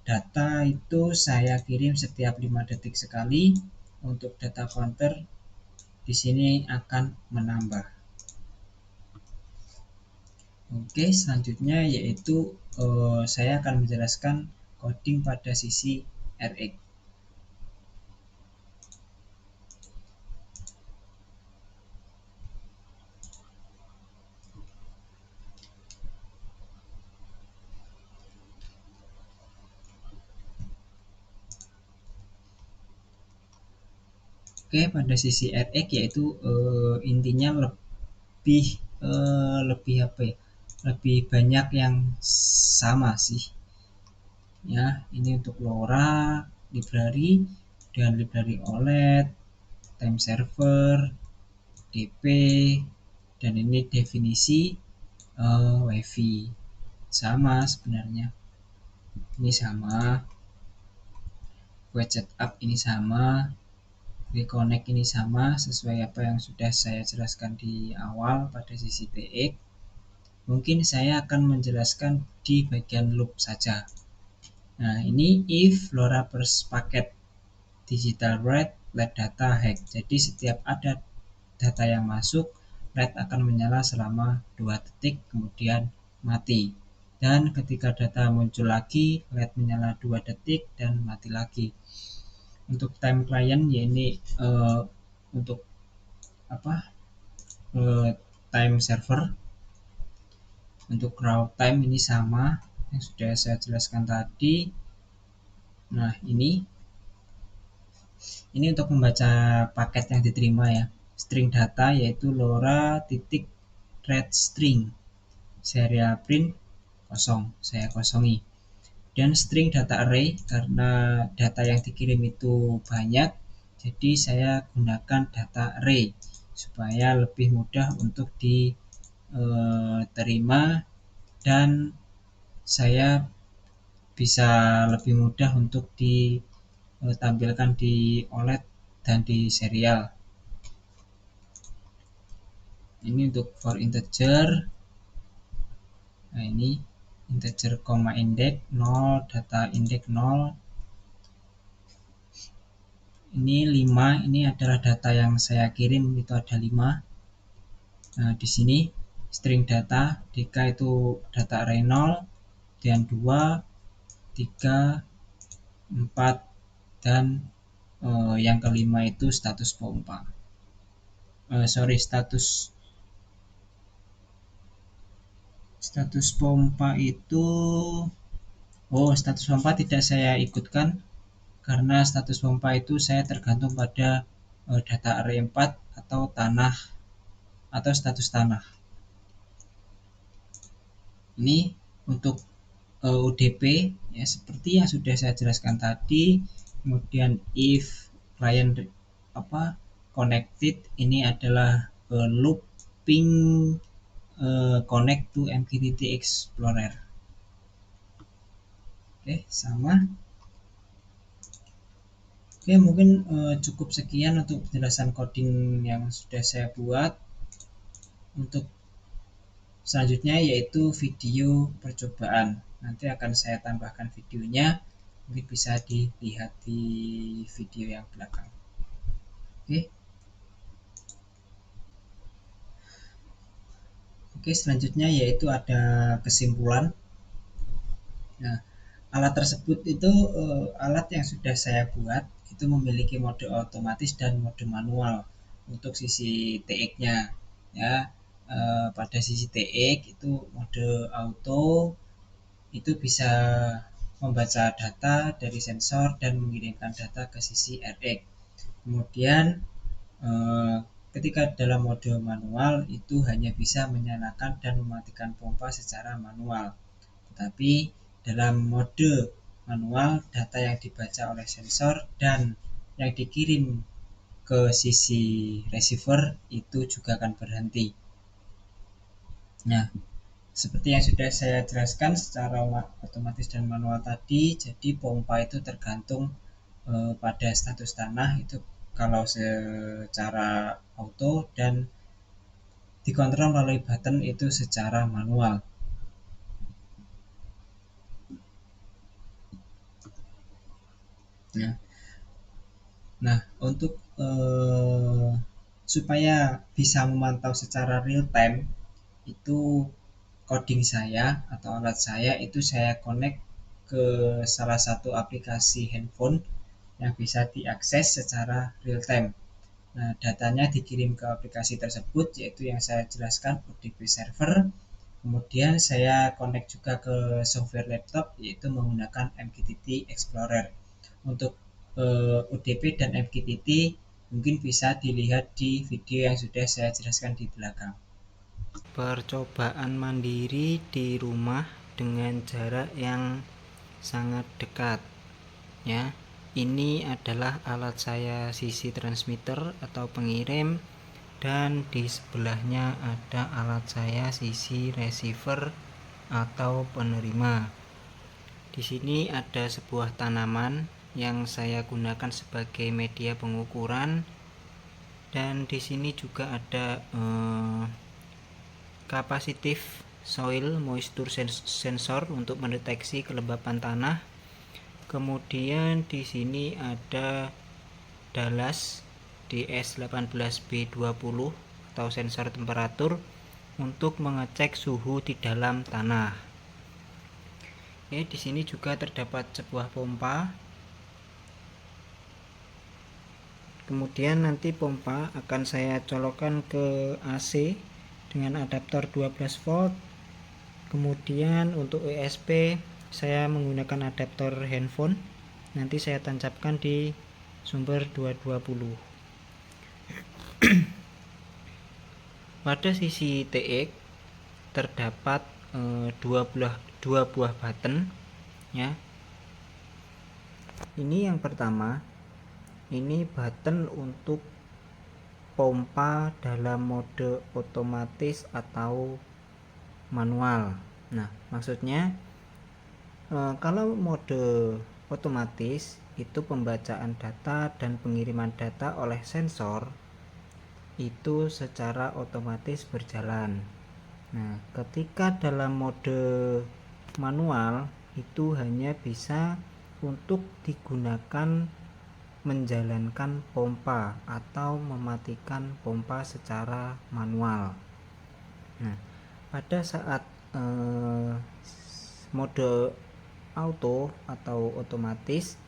Data itu saya kirim setiap 5 detik sekali. Untuk data counter di sini akan menambah. Oke, selanjutnya yaitu saya akan menjelaskan coding pada sisi RX. Oke, pada sisi RX yaitu intinya lebih apa ya? Lebih banyak yang sama sih. Ya, ini untuk LoRa, library, dan library OLED, time server, DP, dan ini definisi WiFi. Sama sebenarnya. Ini sama. Widget up ini sama. Reconnect ini sama sesuai apa yang sudah saya jelaskan di awal pada sisi TX. Mungkin saya akan menjelaskan di bagian loop saja. Nah, ini if LoRa per paket digital write LED data hack. Jadi setiap ada data yang masuk, LED akan menyala selama 2 detik kemudian mati. Dan ketika data muncul lagi, LED menyala 2 detik dan mati lagi. Untuk time client ya ini untuk apa? Time server. Untuk raw time ini sama yang sudah saya jelaskan tadi. Nah, ini untuk membaca paket yang diterima ya. String data yaitu LoRa titik read string. Serial print kosong, saya kosongi. Dan string data array karena data yang dikirim itu banyak, jadi saya gunakan data array supaya lebih mudah untuk diterima dan saya bisa lebih mudah untuk ditampilkan di OLED dan di serial. Ini untuk for integer. Nah, ini integer koma index 0, data index 0. Ini 5, ini adalah data yang saya kirim, itu ada 5. Nah, di sini string data, DK itu data array 0, dan 2, 3, 4, dan yang kelima itu status pompa. Status pompa itu status pompa tidak saya ikutkan karena status pompa itu saya tergantung pada data array 4 atau tanah atau status tanah. Ini untuk UDP ya seperti yang sudah saya jelaskan tadi. Kemudian if client connected ini adalah looping connect to MQTT Explorer. Oke, sama. Oke, mungkin cukup sekian untuk penjelasan coding yang sudah saya buat. Untuk selanjutnya yaitu video percobaan. Nanti akan saya tambahkan videonya, mungkin bisa dilihat di video yang belakang. Oke, selanjutnya yaitu ada kesimpulan. Nah, alat tersebut itu alat yang sudah saya buat itu memiliki mode otomatis dan mode manual untuk sisi TX-nya ya. Pada sisi TX itu mode auto itu bisa membaca data dari sensor dan mengirimkan data ke sisi RX. Kemudian ketika dalam mode manual itu hanya bisa menyalakan dan mematikan pompa secara manual. Tetapi dalam mode manual data yang dibaca oleh sensor dan yang dikirim ke sisi receiver itu juga akan berhenti. Nah, Seperti yang sudah saya jelaskan secara otomatis dan manual tadi, jadi pompa itu tergantung pada status tanah itu kalau secara auto, dan dikontrol melalui button itu secara manual. Nah, untuk supaya bisa memantau secara real time itu coding saya atau alat saya itu saya connect ke salah satu aplikasi handphone yang bisa diakses secara real time. Nah, datanya dikirim ke aplikasi tersebut yaitu yang saya jelaskan ODP server. Kemudian saya connect juga ke software laptop yaitu menggunakan MQTT Explorer. Untuk UDP dan MQTT mungkin bisa dilihat di video yang sudah saya jelaskan di belakang. Percobaan mandiri di rumah dengan jarak yang sangat dekat, ya. Ini adalah alat saya sisi transmitter atau pengirim, dan di sebelahnya ada alat saya sisi receiver atau penerima. Di sini ada sebuah tanaman yang saya gunakan sebagai media pengukuran, dan di sini juga ada kapasitif soil moisture sensor untuk mendeteksi kelembapan tanah. Kemudian di sini ada Dallas DS18B20 atau sensor temperatur untuk mengecek suhu di dalam tanah. Di sini juga terdapat sebuah pompa. Kemudian nanti pompa akan saya colokkan ke AC dengan adaptor 12 volt. Kemudian untuk USB saya menggunakan adaptor handphone. Nanti saya tancapkan di sumber 220. Pada sisi TX terdapat dua buah button, ya. Ini yang pertama, ini button untuk pompa dalam mode otomatis atau manual. Nah, maksudnya kalau mode otomatis itu pembacaan data dan pengiriman data oleh sensor itu secara otomatis berjalan. Nah, ketika dalam mode manual itu hanya bisa untuk digunakan menjalankan pompa atau mematikan pompa secara manual. Nah, pada saat mode auto atau otomatis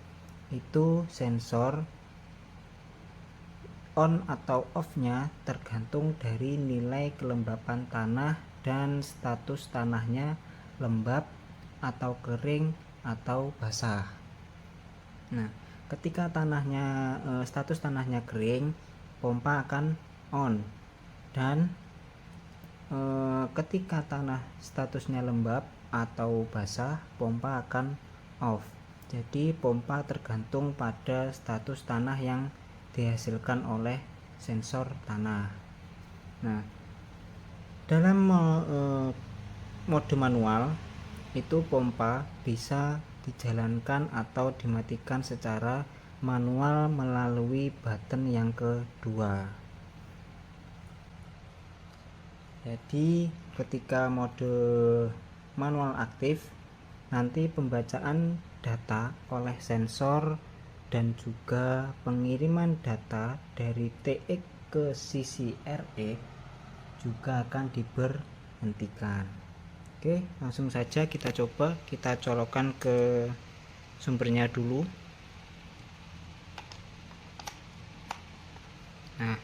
itu sensor on atau off-nya tergantung dari nilai kelembapan tanah dan status tanahnya lembab atau kering atau basah. Nah, ketika tanahnya status tanahnya kering, pompa akan on, dan ketika tanah statusnya lembab atau basah, pompa akan off. Jadi pompa tergantung pada status tanah yang dihasilkan oleh sensor tanah. Nah, dalam mode manual itu pompa bisa dijalankan atau dimatikan secara manual melalui button yang kedua. Jadi ketika mode manual aktif, nanti pembacaan data oleh sensor dan juga pengiriman data dari TX ke sisi RX juga akan diberhentikan. Oke, langsung saja kita coba, kita colokkan ke sumbernya dulu. Nah,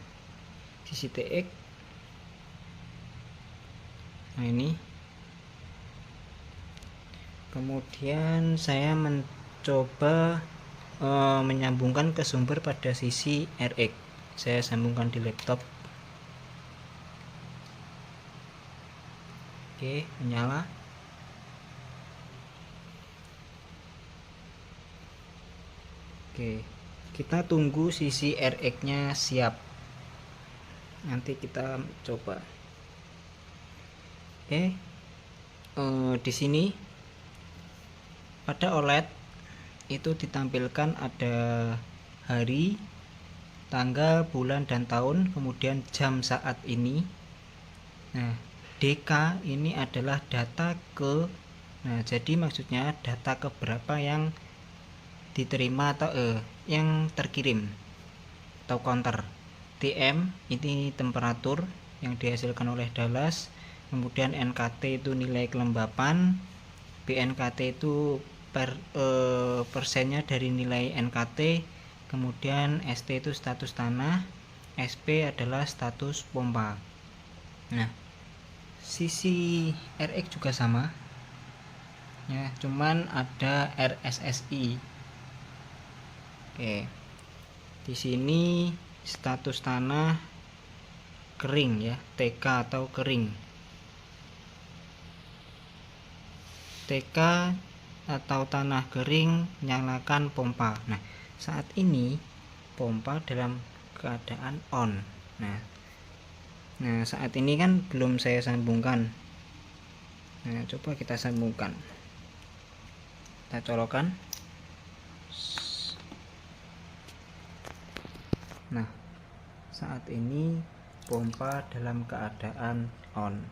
sisi TX. Nah, ini. Kemudian saya mencoba menyambungkan ke sumber pada sisi RX. Saya sambungkan di laptop. Oke, menyala. Oke, kita tunggu sisi RX-nya siap. Nanti kita coba. Oke, di sini pada OLED itu ditampilkan ada hari, tanggal, bulan, dan tahun, kemudian jam saat ini. Nah, DK ini adalah data ke, nah jadi maksudnya data ke berapa yang diterima atau yang terkirim atau counter. TM ini temperatur yang dihasilkan oleh Dallas, kemudian NKT itu nilai kelembapan, BNKT itu persennya dari nilai NKT, kemudian ST itu status tanah, SP adalah status pompa. Nah, sisi RX juga sama ya, cuman ada RSSI. Oke, di sini status tanah kering ya, TK atau kering. TK atau tanah kering, nyalakan pompa. Nah, saat ini pompa dalam keadaan on. Nah, saat ini kan belum saya sambungkan. Nah, coba kita sambungkan. Kita colokan. Nah, saat ini pompa dalam keadaan on.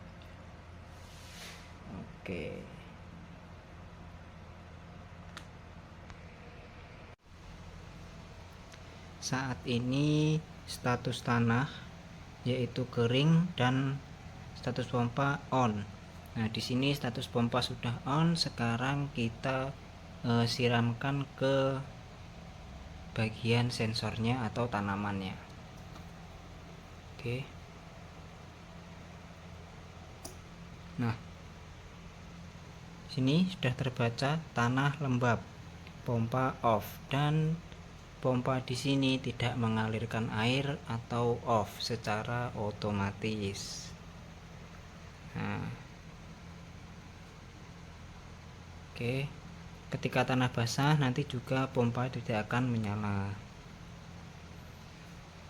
Oke. Saat ini status tanah yaitu kering dan status pompa on. Nah, di sini status pompa sudah on. Sekarang kita siramkan ke bagian sensornya atau tanamannya. Oke. Nah, sini sudah terbaca tanah lembab, pompa off, dan pompa di sini tidak mengalirkan air atau off secara otomatis. Nah, oke, ketika tanah basah nanti juga pompa tidak akan menyala.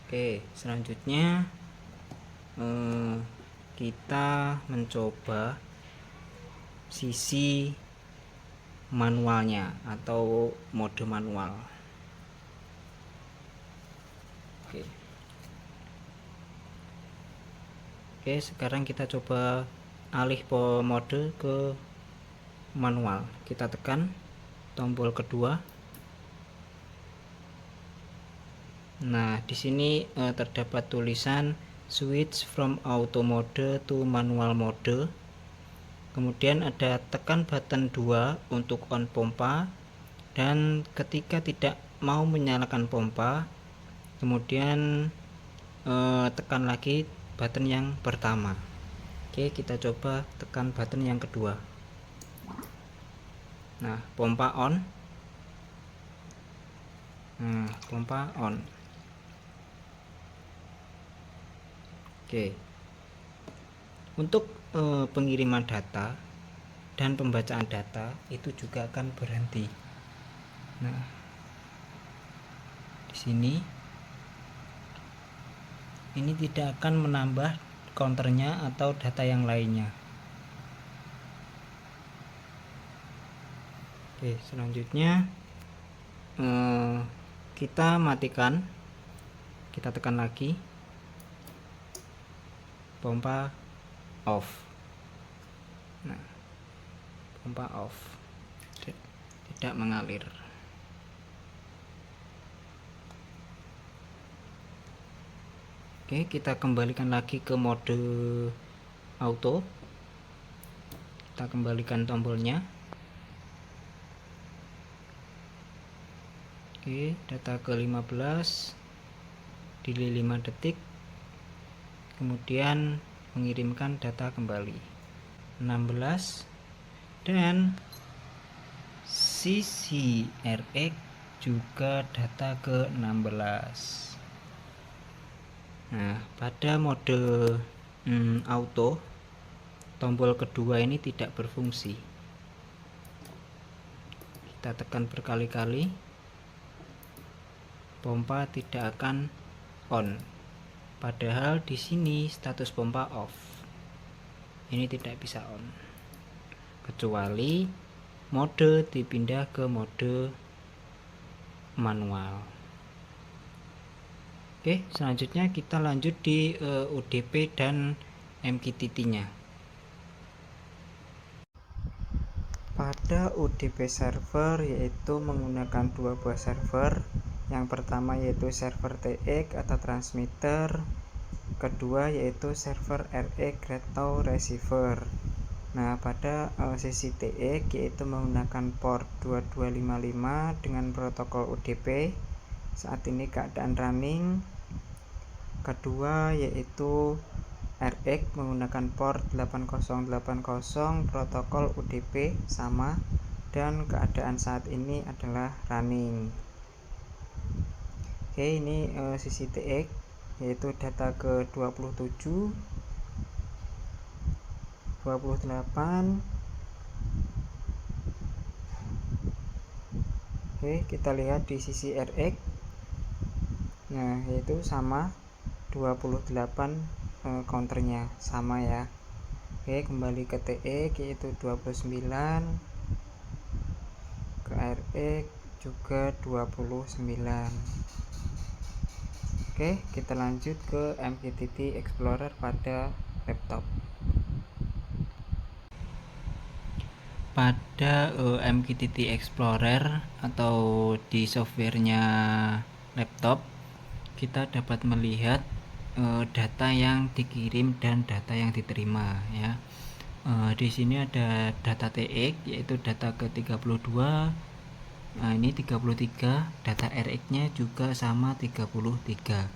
Oke, selanjutnya kita mencoba sisi manualnya atau mode manual. Oke, sekarang kita coba alih mode ke manual. Kita tekan tombol kedua. Nah, di sini terdapat tulisan switch from auto mode to manual mode. Kemudian ada tekan button 2 untuk on pompa, dan ketika tidak mau menyalakan pompa, kemudian tekan lagi button yang pertama. Oke, kita coba tekan button yang kedua. Nah, pompa on. Nah, pompa on. Oke. Untuk pengiriman data dan pembacaan data itu juga akan berhenti. Nah, di sini ini tidak akan menambah counternya atau data yang lainnya. Oke, selanjutnya kita matikan. Kita tekan lagi, pompa off. Nah, pompa off, tidak mengalir. Oke, kita kembalikan lagi ke mode auto. Kita kembalikan tombolnya. Oke, data ke 15, delay 5 detik, kemudian mengirimkan data kembali 16, dan sisi RX juga data ke 16. Nah, pada mode auto, tombol kedua ini tidak berfungsi. Kita tekan berkali-kali, pompa tidak akan on. Padahal di sini status pompa off. Ini tidak bisa on. kecuali mode dipindah ke mode manual. Oke, selanjutnya kita lanjut di UDP dan MQTT-nya. Pada UDP server yaitu menggunakan dua buah server. Yang pertama yaitu server TX atau transmitter, kedua yaitu server RX atau receiver. Nah, pada sisi TX yaitu menggunakan port 2255 dengan protokol UDP. Saat ini keadaan running. Kedua yaitu RX menggunakan port 8080 protokol UDP sama, dan keadaan saat ini adalah running. Oke, ini sisi TX yaitu data ke 27, 28. Oke, kita lihat di sisi RX. Nah, yaitu sama 28 counternya sama ya. Oke, kembali ke TX yaitu 29, ke RX juga 29. Oke, kita lanjut ke MQTT Explorer pada laptop. Pada MQTT Explorer atau di softwarenya laptop, kita dapat melihat data yang dikirim dan data yang diterima ya. Di sini ada data TX yaitu data ke 32. Nah, ini 33, data RX-nya juga sama 33.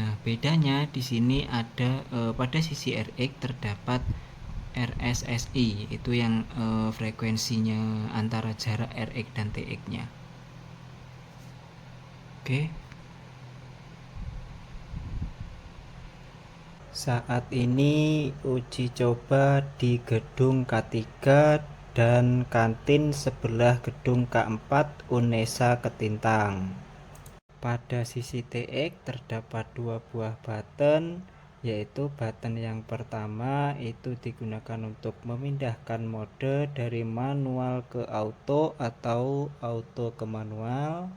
Nah, bedanya di sini ada pada sisi RX terdapat RSSI, itu yang frekuensinya antara jarak RX dan TX-nya. Oke. Saat ini uji coba di gedung K3 dan kantin sebelah gedung K4 Unesa Ketintang. Pada sisi TX terdapat dua buah button, yaitu button yang pertama itu digunakan untuk memindahkan mode dari manual ke auto atau auto ke manual.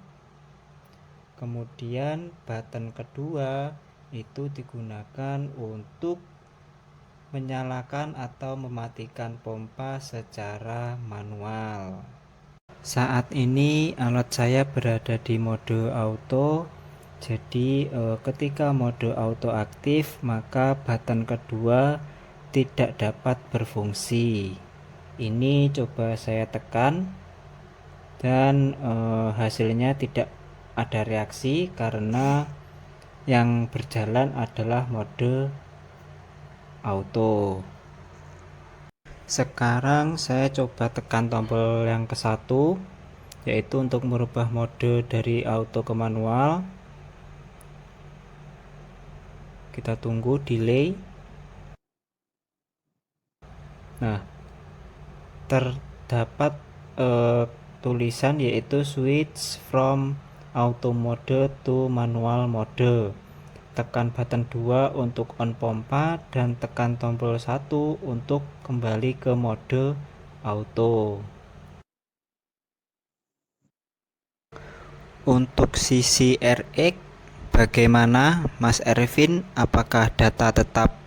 Kemudian button kedua itu digunakan untuk menyalakan atau mematikan pompa secara manual. Saat ini alat saya berada di mode auto. Jadi ketika mode auto aktif, maka button kedua tidak dapat berfungsi. Ini coba saya tekan dan hasilnya tidak ada reaksi karena yang berjalan adalah mode auto. Sekarang saya coba tekan tombol yang ke-1, yaitu untuk merubah mode dari auto ke manual. Kita tunggu delay. Nah, terdapat tulisan yaitu switch from auto mode to manual mode. Tekan button 2 untuk on pompa dan tekan tombol 1 untuk kembali ke mode auto. Untuk sisi RX bagaimana Mas Ervin? Apakah data tetap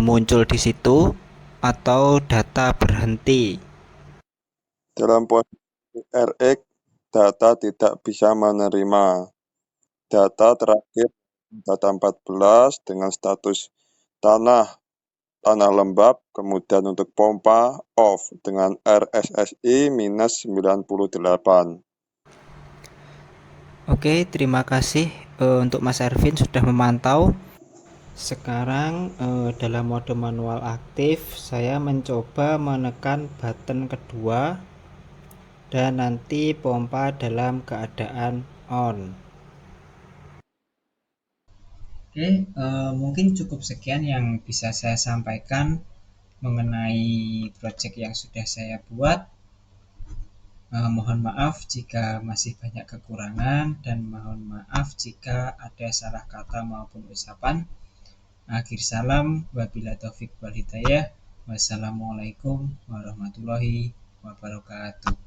muncul di situ atau data berhenti? Dalam posisi RX, data tidak bisa menerima data terakhir data 14 dengan status tanah lembab, kemudian untuk pompa off dengan RSSI minus 98. Oke, terima kasih untuk Mas Ervin sudah memantau. Sekarang dalam mode manual aktif, saya mencoba menekan button kedua dan nanti pompa dalam keadaan on. Oke, mungkin cukup sekian yang bisa saya sampaikan mengenai project yang sudah saya buat. Mohon maaf jika masih banyak kekurangan dan mohon maaf jika ada salah kata maupun ucapan. Akhir salam, wabillahi taufiq wal hidayah. Wassalamualaikum warahmatullahi wabarakatuh.